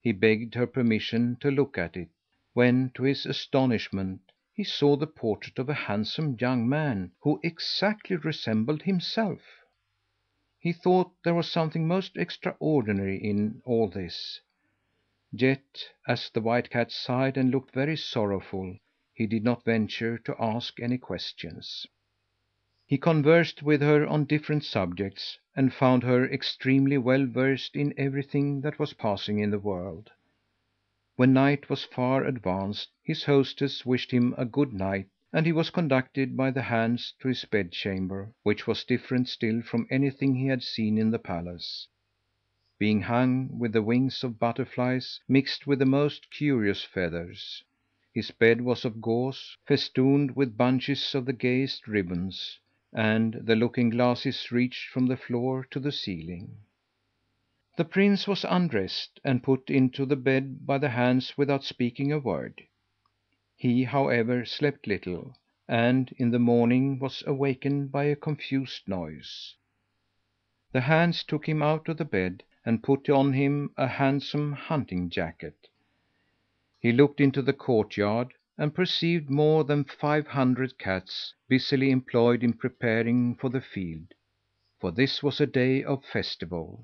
He begged her permission to look at it, when, to his astonishment, he saw the portrait of a handsome young man who exactly resembled himself. He thought there was something most extraordinary in all this. Yet, as the white cat sighed and looked very sorrowful, he did not venture to ask any questions. He conversed with her on different subjects, and found her extremely well versed in everything that was passing in the world. When night was far advanced, his hostess wished him a good night, and he was conducted by the hands to his bedchamber, which was different still from anything he had seen in the palace, being hung with the wings of butterflies mixed with the most curious feathers. His bed was of gauze, festooned with bunches of the gayest ribbons, and the looking glasses reached from the floor to the ceiling. The prince was undressed and put into the bed by the hands without speaking a word. He, however, slept little, and in the morning was awakened by a confused noise. The hands took him out of the bed and put on him a handsome hunting jacket. He looked into the courtyard, and perceived more than 500 cats busily employed in preparing for the field, for this was a day of festival.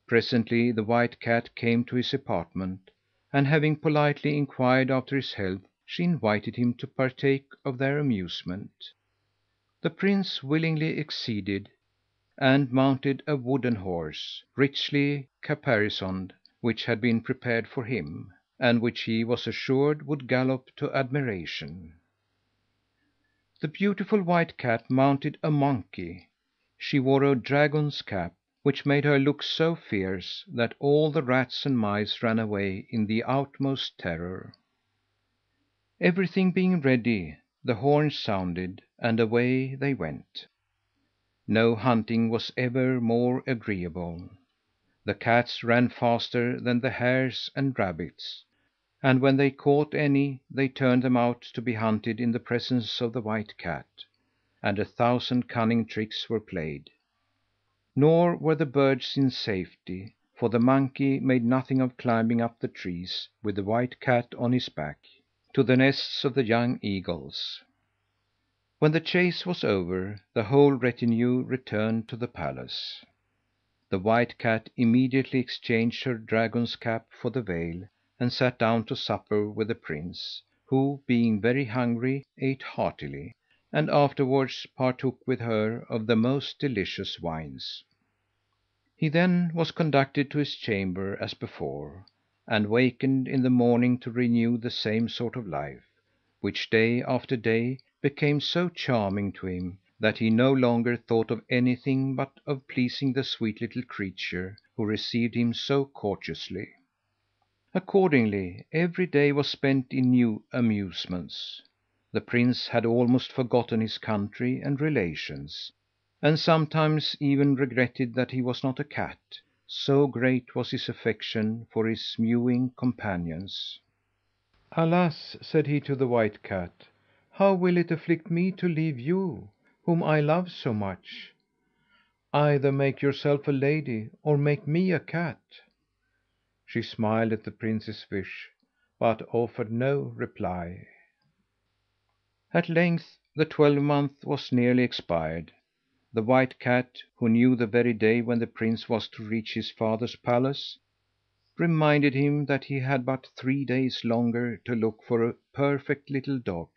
Presently the white cat came to his apartment, and having politely inquired after his health, she invited him to partake of their amusement. The prince willingly acceded, and mounted a wooden horse, richly caparisoned, which had been prepared for him, and which he was assured would gallop to admiration. The beautiful white cat mounted a monkey. She wore a dragon's cap, which made her look so fierce that all the rats and mice ran away in the utmost terror. Everything being ready, the horns sounded, and away they went. No hunting was ever more agreeable. The cats ran faster than the hares and rabbits, and when they caught any, they turned them out to be hunted in the presence of the white cat, and 1,000 cunning tricks were played. Nor were the birds in safety, for the monkey made nothing of climbing up the trees, with the white cat on his back, to the nests of the young eagles. When the chase was over, the whole retinue returned to the palace. The white cat immediately exchanged her dragon's cap for the veil, and sat down to supper with the prince, who, being very hungry, ate heartily, and afterwards partook with her of the most delicious wines. He then was conducted to his chamber as before, and wakened in the morning to renew the same sort of life, which day after day became so charming to him that he no longer thought of anything but of pleasing the sweet little creature who received him so courteously. Accordingly, every day was spent in new amusements. The prince had almost forgotten his country and relations, and sometimes even regretted that he was not a cat, so great was his affection for his mewing companions. "Alas!" said he to the white cat, "how will it afflict me to leave you, whom I love so much? Either make yourself a lady, or make me a cat." She smiled at the prince's wish, but offered no reply. At length the 12-month was nearly expired. The white cat, who knew the very day when the prince was to reach his father's palace, reminded him that he had but 3 days longer to look for a perfect little dog.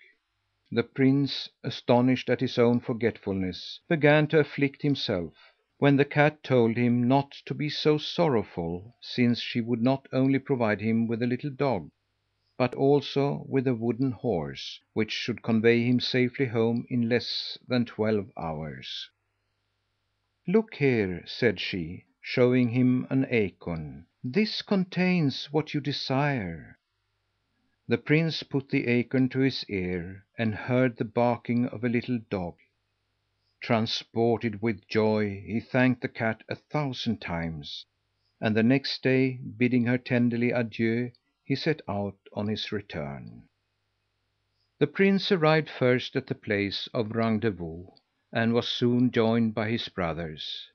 The prince, astonished at his own forgetfulness, began to afflict himself, when the cat told him not to be so sorrowful, since she would not only provide him with a little dog, but also with a wooden horse, which should convey him safely home in less than 12 hours. "Look here," said she, showing him an acorn. "This contains what you desire." The prince put the acorn to his ear, and heard the barking of a little dog. Transported with joy, he thanked the cat 1,000 times, and the next day, bidding her tenderly adieu, he set out on his return. The prince arrived first at the place of rendezvous, and was soon joined by his brothers.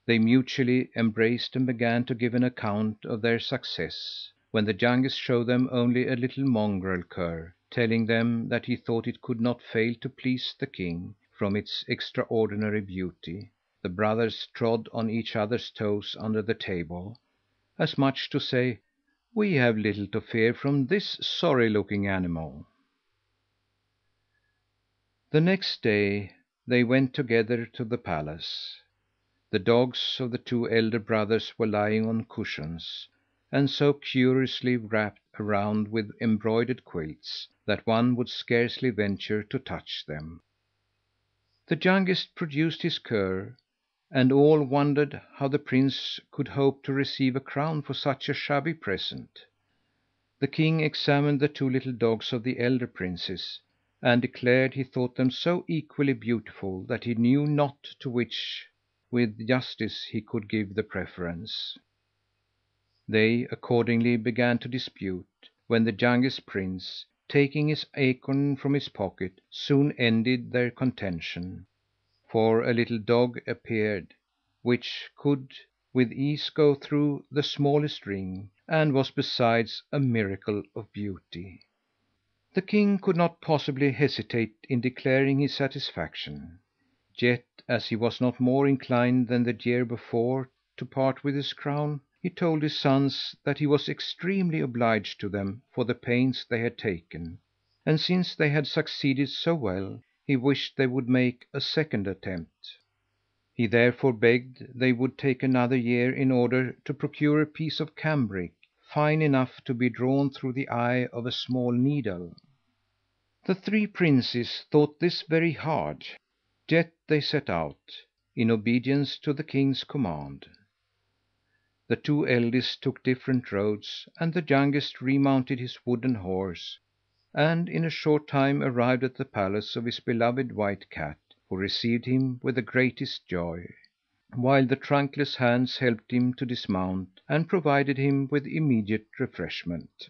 They mutually embraced and began to give an account of their success, when the youngest showed them only a little mongrel cur, telling them that he thought it could not fail to please the king from its extraordinary beauty. The brothers trod on each other's toes under the table, as much as to say, "We have little to fear from this sorry looking animal." The next day they went together to the palace. The dogs of the two elder brothers were lying on cushions, and so curiously wrapped around with embroidered quilts, that one would scarcely venture to touch them. The youngest produced his cur, and all wondered how the prince could hope to receive a crown for such a shabby present. The king examined the two little dogs of the elder princes, and declared he thought them so equally beautiful that he knew not to which with justice he could give the preference. They accordingly began to dispute, when the youngest prince, taking his acorn from his pocket, soon ended their contention; for a little dog appeared, which could with ease go through the smallest ring, and was besides a miracle of beauty. The king could not possibly hesitate in declaring his satisfaction. Yet, as he was not more inclined than the year before to part with his crown, he told his sons that he was extremely obliged to them for the pains they had taken, and since they had succeeded so well, he wished they would make a second attempt. He therefore begged they would take another year in order to procure a piece of cambric, fine enough to be drawn through the eye of a small needle. The three princes thought this very hard, yet they set out, in obedience to the king's command. The two eldest took different roads, and the youngest remounted his wooden horse, and in a short time arrived at the palace of his beloved white cat, who received him with the greatest joy, while the trunkless hands helped him to dismount, and provided him with immediate refreshment.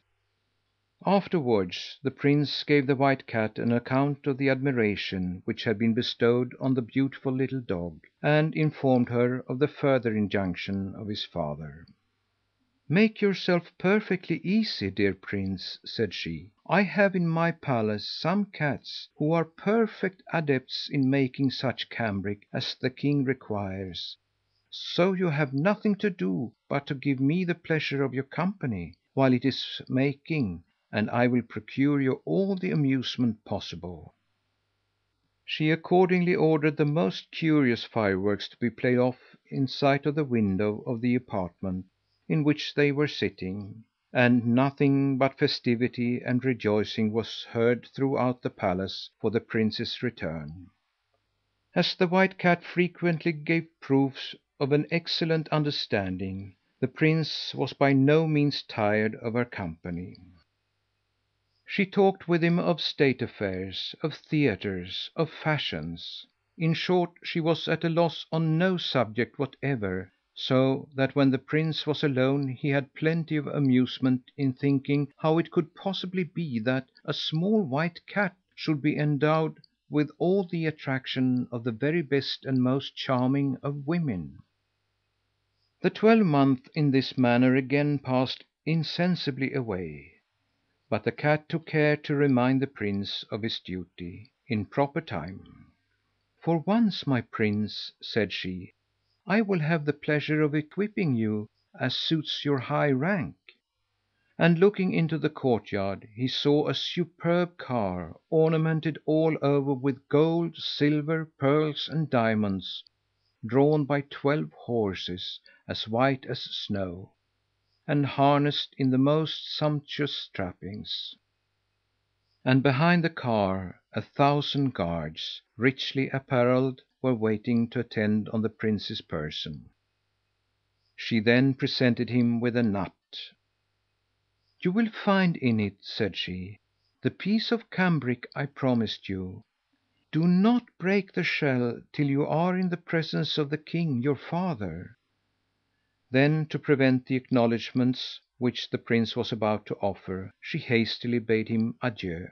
Afterwards the prince gave the white cat an account of the admiration which had been bestowed on the beautiful little dog, and informed her of the further injunction of his father. "Make yourself perfectly easy, dear prince," said she. "I have in my palace some cats who are perfect adepts in making such cambric as the king requires, so you have nothing to do but to give me the pleasure of your company while it is making, and I will procure you all the amusement possible." She accordingly ordered the most curious fireworks to be played off in sight of the window of the apartment in which they were sitting, and nothing but festivity and rejoicing was heard throughout the palace for the prince's return. As the white cat frequently gave proofs of an excellent understanding, the prince was by no means tired of her company. She talked with him of state affairs, of theatres, of fashions; in short, she was at a loss on no subject whatever, so that when the prince was alone he had plenty of amusement in thinking how it could possibly be that a small white cat should be endowed with all the attraction of the very best and most charming of women. The 12 months in this manner again passed insensibly away. But the cat took care to remind the prince of his duty, in proper time. "For once, my prince," said she, "I will have the pleasure of equipping you as suits your high rank." And looking into the courtyard, he saw a superb car, ornamented all over with gold, silver, pearls, and diamonds, drawn by 12 horses, as white as snow, and harnessed in the most sumptuous trappings. And behind the car 1,000 guards, richly apparelled, were waiting to attend on the prince's person. She then presented him with a nut. "You will find in it," said she, "the piece of cambric I promised you. Do not break the shell till you are in the presence of the king, your father." Then, to prevent the acknowledgments which the prince was about to offer, she hastily bade him adieu.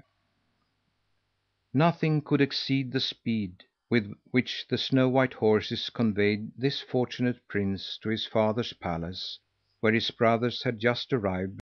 Nothing could exceed the speed, with which the snow white horses conveyed this fortunate prince to his father's palace, where his brothers had just arrived.